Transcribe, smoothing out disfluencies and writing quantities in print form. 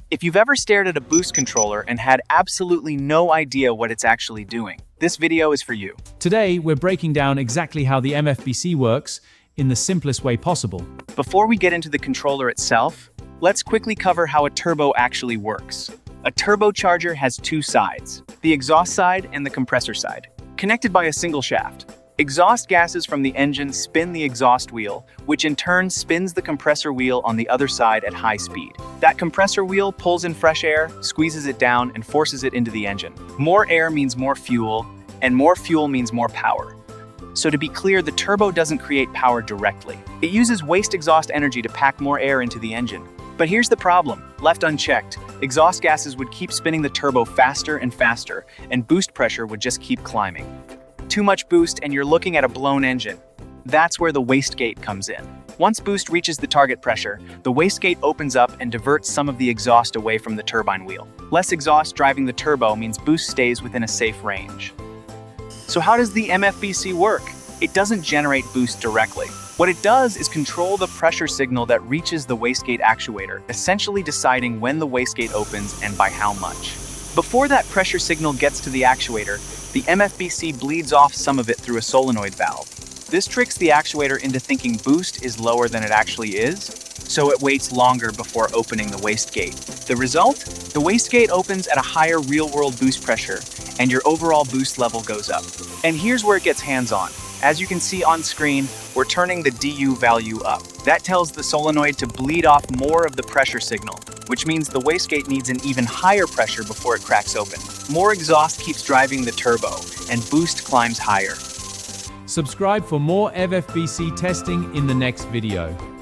If you've ever stared at a boost controller and had absolutely no idea what it's actually doing, this video is for you. Today, we're breaking down exactly how the MFBC works in the simplest way possible. Before we get into the controller itself, let's quickly cover how a turbo actually works. A turbocharger has two sides, the exhaust side and the compressor side, connected by a single shaft. Exhaust gases from the engine spin the exhaust wheel, which in turn spins the compressor wheel on the other side at high speed. That compressor wheel pulls in fresh air, squeezes it down, and forces it into the engine. More air means more fuel, and more fuel means more power. So to be clear, the turbo doesn't create power directly. It uses waste exhaust energy to pack more air into the engine. But here's the problem. Left unchecked, exhaust gases would keep spinning the turbo faster and faster, and boost pressure would just keep climbing. Too much boost and you're looking at a blown engine. That's where the wastegate comes in. Once boost reaches the target pressure, the wastegate opens up and diverts some of the exhaust away from the turbine wheel. Less exhaust driving the turbo means boost stays within a safe range. So how does the MFBC work? It doesn't generate boost directly. What it does is control the pressure signal that reaches the wastegate actuator, essentially deciding when the wastegate opens and by how much. Before that pressure signal gets to the actuator, the MFBC bleeds off some of it through a solenoid valve. This tricks the actuator into thinking boost is lower than it actually is, so it waits longer before opening the wastegate. The result? The wastegate opens at a higher real-world boost pressure, and your overall boost level goes up. And here's where it gets hands-on. As you can see on screen, we're turning the DU value up. That tells the solenoid to bleed off more of the pressure signal, which means the wastegate needs an even higher pressure before it cracks open. More exhaust keeps driving the turbo, and boost climbs higher. Subscribe for more MFBC testing in the next video.